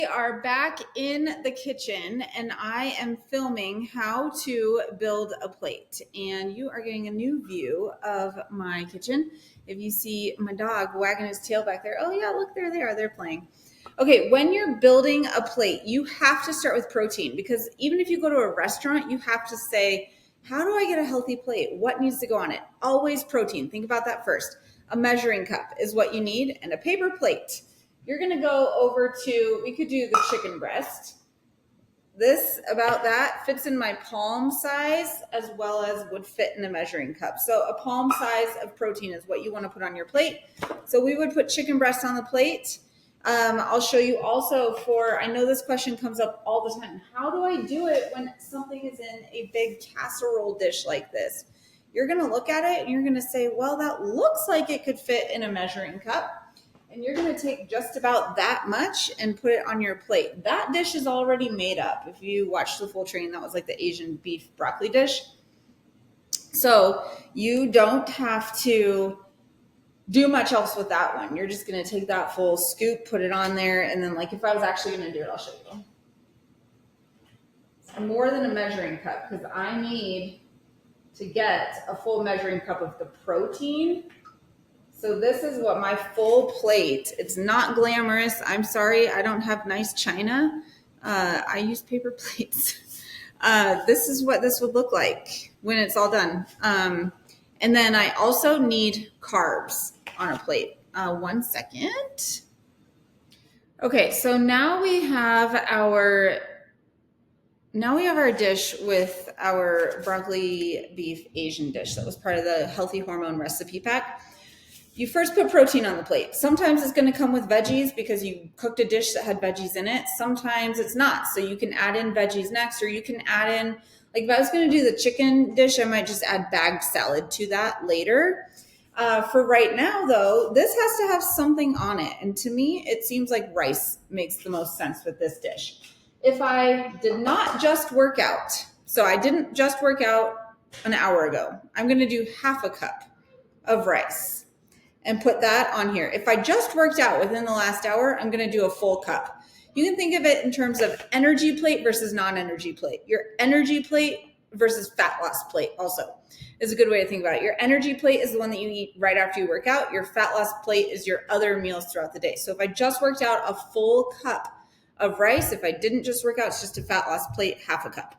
We are back in the kitchen and I am filming how to build a plate, and you are getting a new view of my kitchen. If you see my dog wagging his tail back there, oh yeah, look, they're playing. Okay, when you're building a plate, you have to start with protein, because even if you go to a restaurant, you have to say, how do I get a healthy plate? What needs to go on it? Always protein. Think about that first. A measuring cup is what you need, and a paper plate. You're going to go over to, we could do the chicken breast. This, about that, fits in my palm size as well as would fit in a measuring cup. So a palm size of protein is what you want to put on your plate. So we would put chicken breast on the plate. I'll show you also I know this question comes up all the time. How do I do it when something is in a big casserole dish like this? You're going to look at it and you're going to say, well, that looks like it could fit in a measuring cup. And you're going to take just about that much and put it on your plate. That dish is already made up. If you watched the full training, that was like the Asian beef broccoli dish. So you don't have to do much else with that one. You're just going to take that full scoop, put it on there, and then, like, if I was actually going to do it, I'll show you. It's more than a measuring cup, because I need to get a full measuring cup of the protein. So this is what my full plate, it's not glamorous. I'm sorry, I don't have nice china. I use paper plates. This is what this would look like when it's all done. And then I also need carbs on a plate. 1 second. Okay, so now we have our dish with our broccoli beef Asian dish that was part of the Healthy Hormone Recipe Pack. You first put protein on the plate. Sometimes it's going to come with veggies because you cooked a dish that had veggies in it. Sometimes it's not. So you can add in veggies next, or you can add in, like if I was going to do the chicken dish, I might just add bagged salad to that later. For right now, though, this has to have something on it. And to me, it seems like rice makes the most sense with this dish. If I did not just work out, so I didn't just work out an hour ago, I'm going to do half a cup of rice and put that on here. If I just worked out within the last hour, I'm going to do a full cup. You can think of it in terms of energy plate versus non-energy plate. Your energy plate versus fat loss plate also is a good way to think about it. Your energy plate is the one that you eat right after you work out. Your fat loss plate is your other meals throughout the day. So if I just worked out, a full cup of rice. If I didn't just work out, it's just a fat loss plate, half a cup.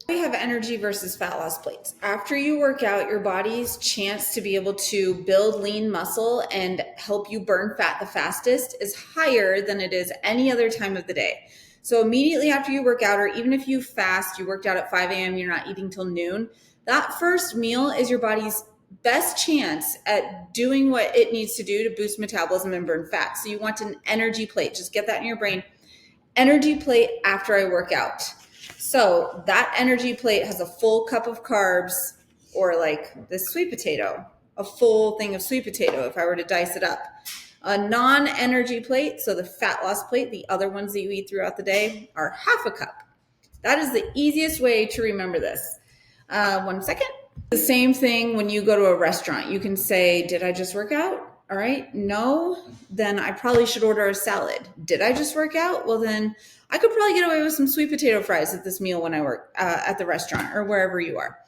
We have energy versus fat loss plates. After you work out, your body's chance to be able to build lean muscle and help you burn fat the fastest is higher than it is any other time of the day. So immediately after you work out, or even if you fast, you worked out at 5 a.m., you're not eating till noon, that first meal is your body's best chance at doing what it needs to do to boost metabolism and burn fat. So you want an energy plate. Just get that in your brain. Energy plate after I work out. So that energy plate has a full cup of carbs, or like this sweet potato, a full thing of sweet potato if I were to dice it up. A non-energy plate, so the fat loss plate, the other ones that you eat throughout the day, are half a cup. That is the easiest way to remember this. 1 second. The same thing when you go to a restaurant. You can say, did I just work out? All right, no, then I probably should order a salad. Did I just work out? Well, then I could probably get away with some sweet potato fries at this meal when I work at the restaurant or wherever you are.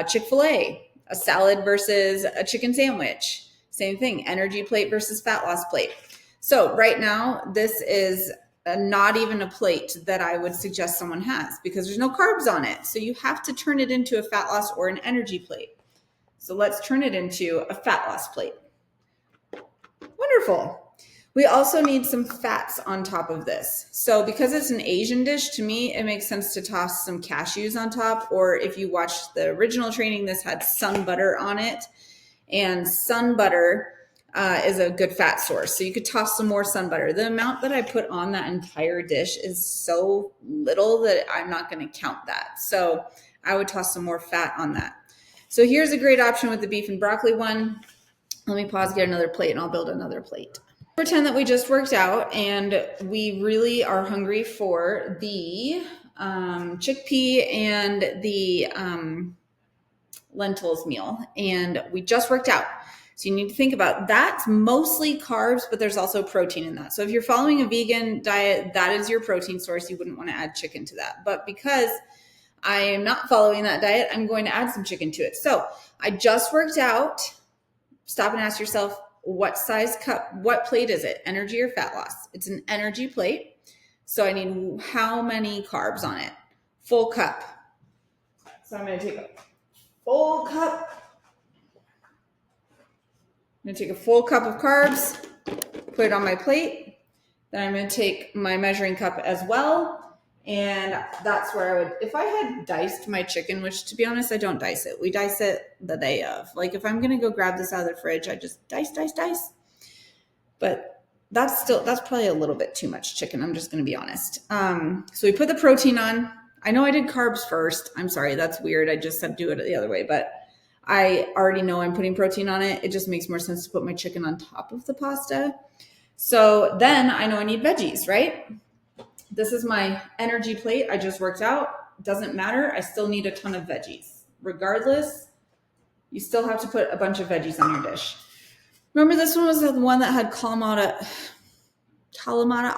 Chick-fil-A, a salad versus a chicken sandwich. Same thing, energy plate versus fat loss plate. So right now, this is not even a plate that I would suggest someone has, because there's no carbs on it. So you have to turn it into a fat loss or an energy plate. So let's turn it into a fat loss plate. Wonderful. We also need some fats on top of this. So because it's an Asian dish, to me, it makes sense to toss some cashews on top. Or if you watched the original training, this had sun butter on it. And sun butter is a good fat source. So you could toss some more sun butter. The amount that I put on that entire dish is so little that I'm not going to count that. So I would toss some more fat on that. So here's a great option with the beef and broccoli one. Let me pause, get another plate, and I'll build another plate. Pretend that we just worked out and we really are hungry for the chickpea and the lentils meal, and we just worked out. So you need to think about that's mostly carbs, but there's also protein in that. So if you're following a vegan diet, that is your protein source. You wouldn't want to add chicken to that. But because I am not following that diet, I'm going to add some chicken to it. So I just worked out. Stop and ask yourself, what size cup, what plate is it? Energy or fat loss? It's an energy plate. So I need how many carbs on it? Full cup. So I'm going to take a full cup. I'm going to take a full cup of carbs, put it on my plate. Then I'm going to take my measuring cup as well. And that's where I would, if I had diced my chicken, which to be honest, I don't dice it. We dice it the day of. Like if I'm going to go grab this out of the fridge, I just dice. But that's probably a little bit too much chicken. I'm just going to be honest. So we put the protein on. I know I did carbs first. I'm sorry. That's weird. I just said do it the other way, but I already know I'm putting protein on it. It just makes more sense to put my chicken on top of the pasta. So then I know I need veggies, right? This is my energy plate. I just worked out. Doesn't matter. I still need a ton of veggies. Regardless, you still have to put a bunch of veggies on your dish. Remember this one was the one that had Kalamata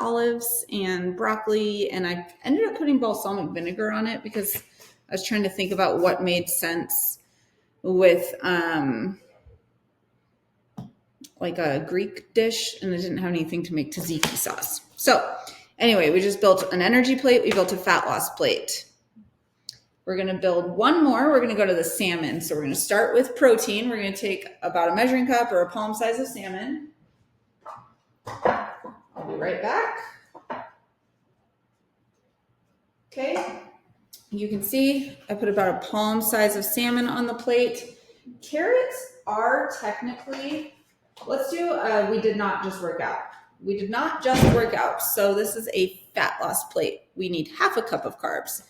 olives and broccoli, and I ended up putting balsamic vinegar on it because I was trying to think about what made sense with like a Greek dish, and I didn't have anything to make tzatziki sauce. So anyway, we just built an energy plate. We built a fat loss plate. We're going to build one more. We're going to go to the salmon. So we're going to start with protein. We're going to take about a measuring cup or a palm size of salmon. I'll be right back. Okay. You can see I put about a palm size of salmon on the plate. Carrots are technically, we did not just work out. So this is a fat loss plate. We need half a cup of carbs.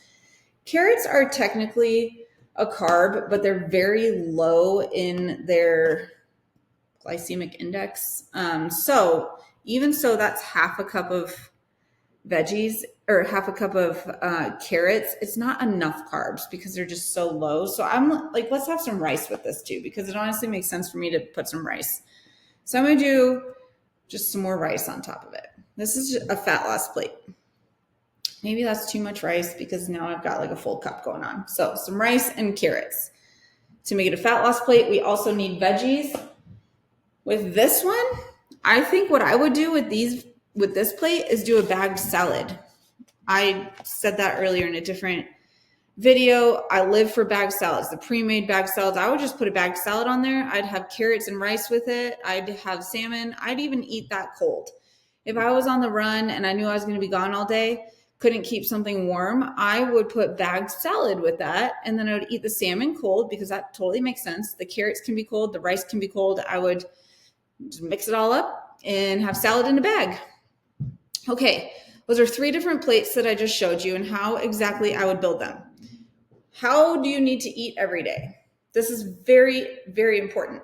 Carrots are technically a carb, but they're very low in their glycemic index. So that's half a cup of veggies or half a cup of carrots. It's not enough carbs because they're just so low. So I'm like, let's have some rice with this too, because it honestly makes sense for me to put some rice. So I'm going to do just some more rice on top of it. This is a fat loss plate. Maybe that's too much rice because now I've got like a full cup going on. So some rice and carrots. To make it a fat loss plate, we also need veggies. With this one, I think what I would do with this plate is do a bagged salad. I said that earlier in a different video. I live for bagged salads, the pre-made bagged salads. I would just put a bagged salad on there. I'd have carrots and rice with it. I'd have salmon. I'd even eat that cold. If I was on the run and I knew I was going to be gone all day, couldn't keep something warm, I would put bagged salad with that. And then I would eat the salmon cold because that totally makes sense. The carrots can be cold. The rice can be cold. I would just mix it all up and have salad in a bag. Okay, those are 3 different plates that I just showed you and how exactly I would build them. How do you need to eat every day? This is very, very important.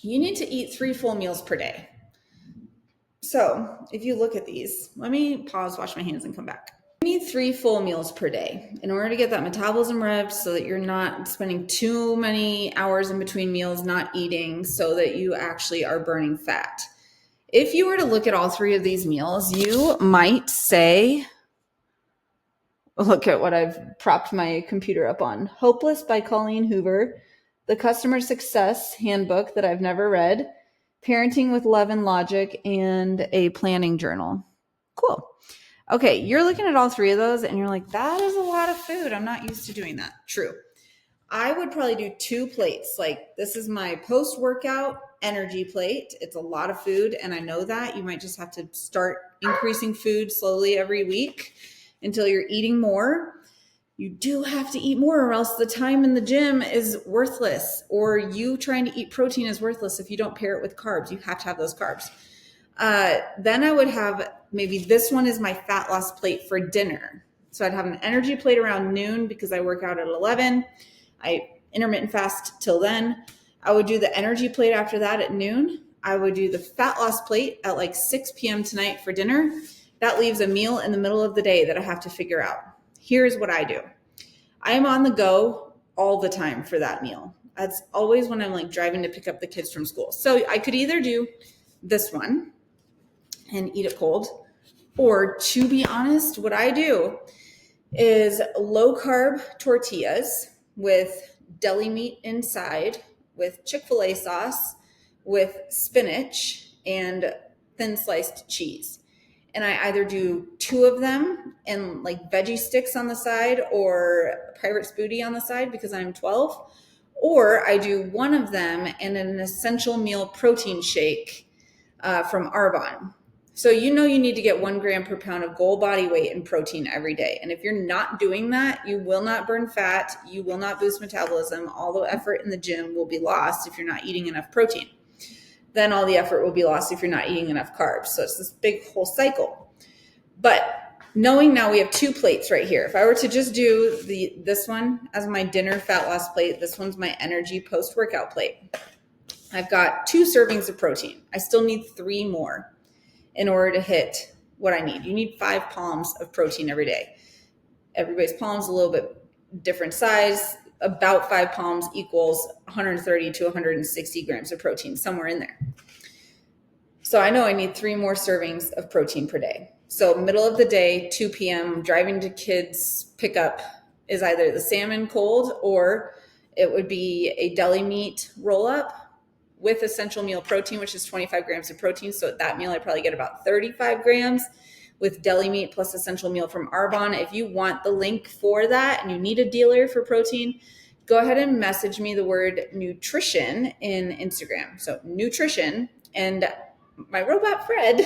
You need to eat 3 full meals per day. So if you look at these, let me pause, wash my hands, and come back. You need 3 full meals per day in order to get that metabolism revved so that you're not spending too many hours in between meals not eating so that you actually are burning fat. If you were to look at all 3 of these meals, you might say, look at what I've propped my computer up on. Hopeless by Colleen Hoover, the Customer Success Handbook that I've never read, Parenting with Love and Logic, and a planning journal. Cool. Okay, you're looking at all 3 of those and you're like, that is a lot of food. I'm not used to doing that. True. I would probably do 2 plates. Like this is my post-workout energy plate. It's a lot of food and I know that. You might just have to start increasing food slowly every week until you're eating more. You do have to eat more or else the time in the gym is worthless, or you trying to eat protein is worthless if you don't pair it with carbs. You have to have those carbs. Then I would have, maybe this one is my fat loss plate for dinner. So I'd have an energy plate around noon because I work out at 11. I intermittent fast till then. I would do the energy plate after that at noon. I would do the fat loss plate at like 6 p.m. tonight for dinner. That leaves a meal in the middle of the day that I have to figure out. Here's what I do. I am on the go all the time for that meal. That's always when I'm like driving to pick up the kids from school. So I could either do this one and eat it cold, or to be honest, what I do is low carb tortillas with deli meat inside, with Chick-fil-A sauce, with spinach and thin sliced cheese. And I either do 2 of them and like veggie sticks on the side or Pirate's Booty on the side because I'm 12, or I do 1 of them and an essential meal protein shake from Arbonne. So you need to get 1 gram per pound of goal body weight in protein every day. And if you're not doing that, you will not burn fat, you will not boost metabolism. All the effort in the gym will be lost if you're not eating enough protein. Then all the effort will be lost if you're not eating enough carbs. So it's this big whole cycle. But knowing now we have 2 plates right here. If I were to just do this one as my dinner fat loss plate, this one's my energy post-workout plate. I've got 2 servings of protein. I still need 3 more in order to hit what I need. You need 5 palms of protein every day. Everybody's palm's a little bit different size. About 5 palms equals 130 to 160 grams of protein, somewhere in there. So I know I need 3 more servings of protein per day. So middle of the day, 2 p.m., driving to kids pickup is either the salmon cold or it would be a deli meat roll up with essential meal protein, which is 25 grams of protein. So at that meal, I probably get about 35 grams with deli meat plus essential meal from Arbonne. If you want the link for that and you need a dealer for protein, go ahead and message me the word nutrition in Instagram. So nutrition, and my robot Fred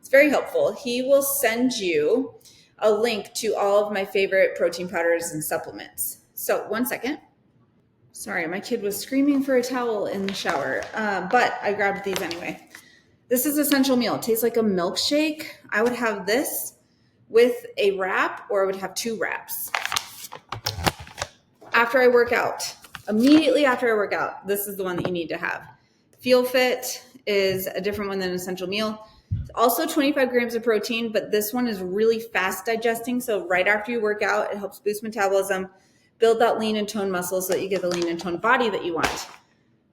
is very helpful. He will send you a link to all of my favorite protein powders and supplements. So 1 second. Sorry, my kid was screaming for a towel in the shower, but I grabbed these anyway. This is essential meal. It tastes like a milkshake. I would have this with a wrap, or I would have 2 wraps. After I work out, immediately after I work out, this is the one that you need to have. Feel Fit is a different one than essential meal. It's also 25 grams of protein, but this one is really fast digesting. So right after you work out, it helps boost metabolism, build that lean and tone muscle so that you get the lean and tone body that you want.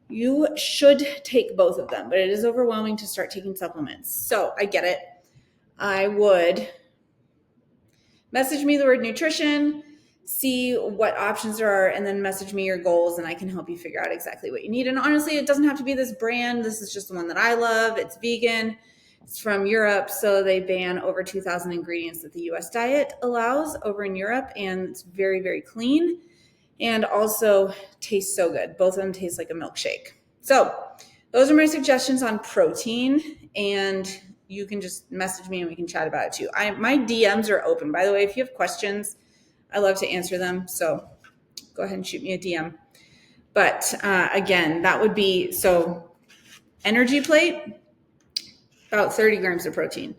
You should take both of them, but it is overwhelming to start taking supplements. So I get it. I would message me the word nutrition, see what options there are, and then message me your goals, and I can help you figure out exactly what you need. And honestly, it doesn't have to be this brand. This is just the one that I love. It's vegan. It's from Europe, so they ban over 2,000 ingredients that the U.S. diet allows over in Europe, and it's very, very clean and also tastes so good. Both of them taste like a milkshake. So those are my suggestions on protein, and you can just message me and we can chat about it too. My DMs are open. By the way, if you have questions, I love to answer them, so go ahead and shoot me a DM. But again, that would be, so energy plate, about 30 grams of protein.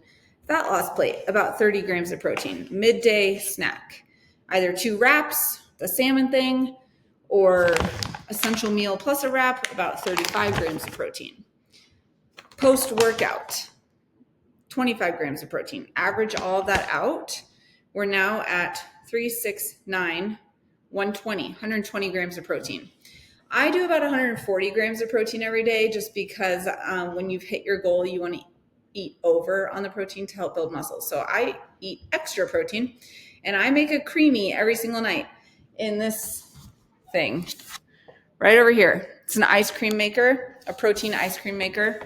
Fat loss plate, about 30 grams of protein. Midday snack, either 2 wraps, the salmon thing, or essential meal plus a wrap, about 35 grams of protein. Post-workout, 25 grams of protein. Average all of that out. We're now at 3, 6, 9, 120 grams of protein. I do about 140 grams of protein every day just because when you've hit your goal, you want to eat over on the protein to help build muscle. So I eat extra protein, and I make a creamy every single night in this thing right over here. It's an ice cream maker, a protein ice cream maker.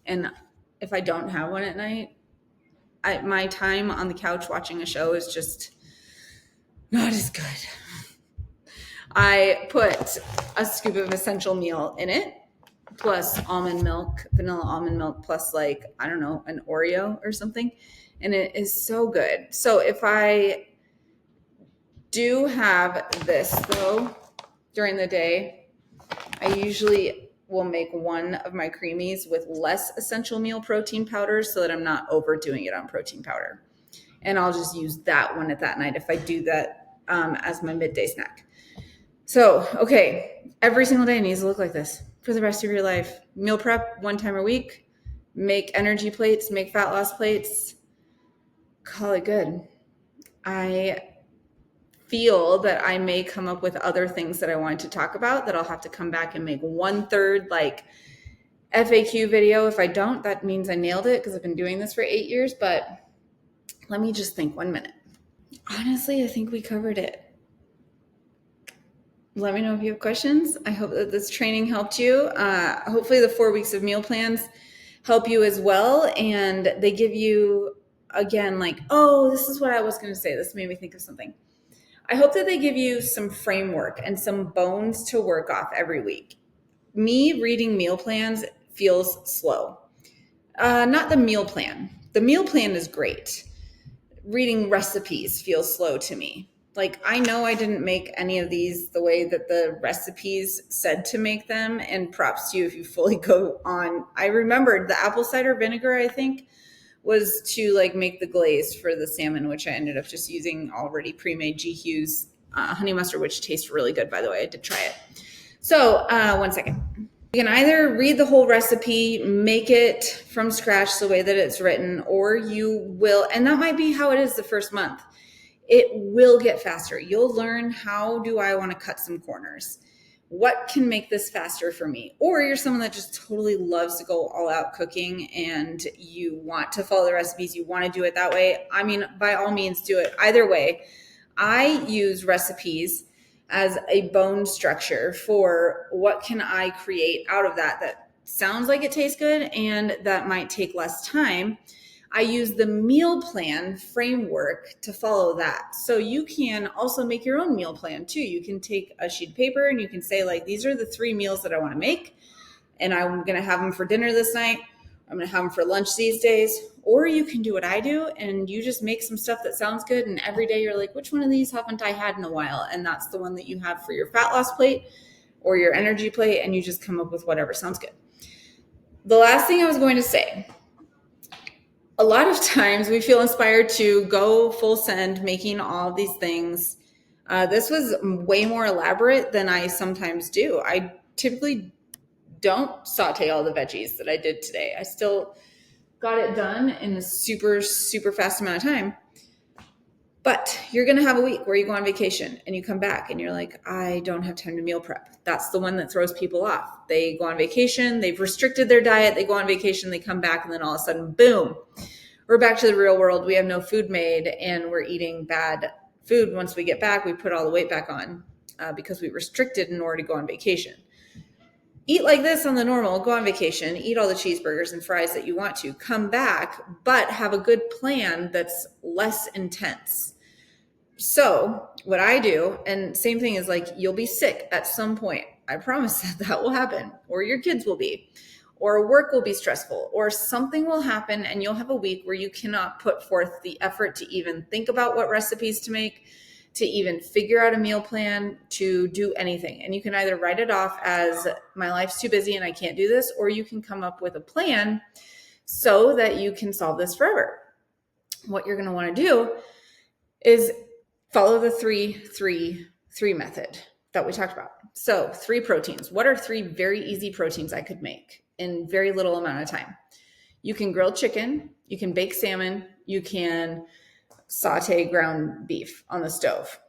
And if I don't have one at night, my time on the couch watching a show is just not as good. I put a scoop of essential meal in it, plus almond milk, vanilla almond milk, plus like, I don't know, an Oreo or something. And it is so good. So if I do have this though during the day, I usually will make one of my creamies with less essential meal protein powder so that I'm not overdoing it on protein powder. And I'll just use that one at that night if I do that as my midday snack. So, okay, every single day needs to look like this for the rest of your life. Meal prep 1 time a week, make energy plates, make fat loss plates, call it good. I feel that I may come up with other things that I wanted to talk about that I'll have to come back and make 1/3 like FAQ video. If I don't, that means I nailed it because I've been doing this for 8 years, but let me just think 1 minute. Honestly, I think we covered it. Let me know if you have questions. I hope that this training helped you. Hopefully the 4 weeks of meal plans help you as well. And they give you, again, like, oh, this is what I was going to say. This made me think of something. I hope that they give you some framework and some bones to work off every week. Me reading meal plans feels slow. Not the meal plan. The meal plan is great. Reading recipes feels slow to me. Like, I know I didn't make any of these the way that the recipes said to make them, and props to you if you fully go on. I remembered the apple cider vinegar, I think, was to like make the glaze for the salmon, which I ended up just using already pre-made G. Hughes honey mustard, which tastes really good, by the way. I did try it. So 1 second. You can either read the whole recipe, make it from scratch the way that it's written, or you will, and that might be how it is the first month. It will get faster. You'll learn, how do I want to cut some corners? What can make this faster for me? Or you're someone that just totally loves to go all out cooking and you want to follow the recipes, you want to do it that way. I mean, by all means, do it. Either way, I use recipes as a bone structure for what can I create out of that sounds like it tastes good and that might take less time. I use the meal plan framework to follow that. So you can also make your own meal plan too. You can take a sheet of paper and you can say, like, these are the 3 meals that I want to make, and I'm going to have them for dinner this night. I'm going to have them for lunch these days. Or you can do what I do and you just make some stuff that sounds good. And every day you're like, which one of these haven't I had in a while? And that's the one that you have for your fat loss plate or your energy plate. And you just come up with whatever sounds good. The last thing I was going to say, a lot of times we feel inspired to go full send making all of these things. This was way more elaborate than I sometimes do. I typically don't saute all the veggies that I did today. I still got it done in a super, super fast amount of time. But you're going to have a week where you go on vacation and you come back and you're like, I don't have time to meal prep. That's the one that throws people off. They go on vacation, they've restricted their diet, they go on vacation, they come back, and then all of a sudden, boom, we're back to the real world. We have no food made and we're eating bad food. Once we get back, we put all the weight back on because we restricted in order to go on vacation. Eat like this on the normal, go on vacation, eat all the cheeseburgers and fries that you want to, come back, but have a good plan that's less intense. So what I do, and same thing is, like, you'll be sick at some point. I promise that will happen, or your kids will be, or work will be stressful, or something will happen and you'll have a week where you cannot put forth the effort to even think about what recipes to make, to even figure out a meal plan, to do anything. And you can either write it off as, my life's too busy and I can't do this, or you can come up with a plan so that you can solve this forever. What you're going to want to do is follow the 3-3-3 method that we talked about. So 3 proteins. What are 3 very easy proteins I could make in very little amount of time? You can grill chicken, you can bake salmon, you can saute ground beef on the stove.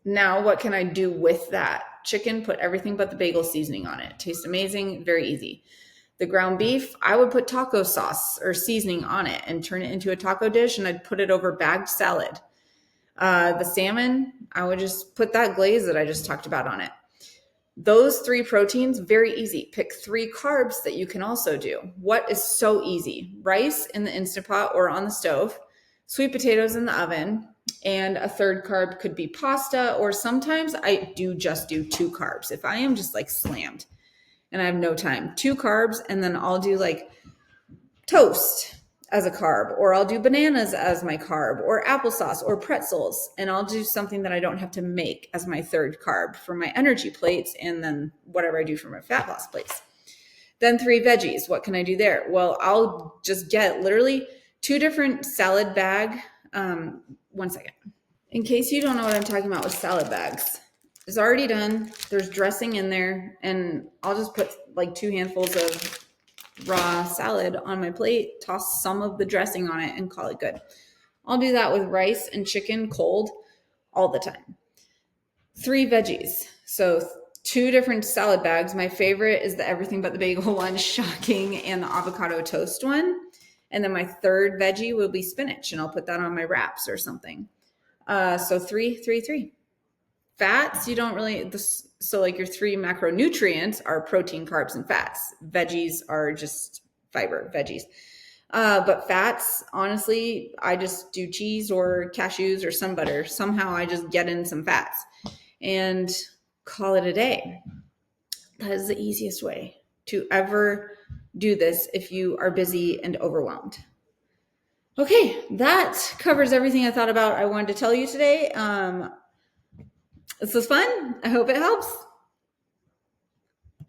Now, what can I do with that? Chicken, put everything but the bagel seasoning on it. Tastes amazing, very easy. The ground beef, I would put taco sauce or seasoning on it and turn it into a taco dish, and I'd put it over bagged salad. The salmon, I would just put that glaze that I just talked about on it. Those 3 proteins, very easy. Pick 3 carbs that you can also do. What is so easy? Rice in the Instant Pot or on the stove, sweet potatoes in the oven, and a 3rd carb could be pasta, or sometimes I do just do 2 carbs. If I am just like slammed and I have no time, 2 carbs, and then I'll do like toast as a carb, or I'll do bananas as my carb, or applesauce or pretzels, and I'll do something that I don't have to make as my 3rd carb for my energy plates, and then whatever I do for my fat loss plates. Then 3 veggies. What can I do there? Well, I'll just get literally 2 different salad bag. 1 second. In case you don't know what I'm talking about with salad bags, it's already done. There's dressing in there, and I'll just put like 2 handfuls of raw salad on my plate, toss some of the dressing on it, and call it good. I'll do that with rice and chicken cold all the time. 3 veggies. So 2 different salad bags. My favorite is the everything but the bagel one, shocking, and the avocado toast one. And then my third veggie will be spinach, and I'll put that on my wraps or something. So 3. Fats, you don't really, so like your 3 macronutrients are protein, carbs, and fats. Veggies are just fiber, veggies. But fats, honestly, I just do cheese or cashews or some butter. Somehow I just get in some fats and call it a day. That is the easiest way to ever do this if you are busy and overwhelmed. Okay, that covers everything I thought about I wanted to tell you today. This was fun. I hope it helps.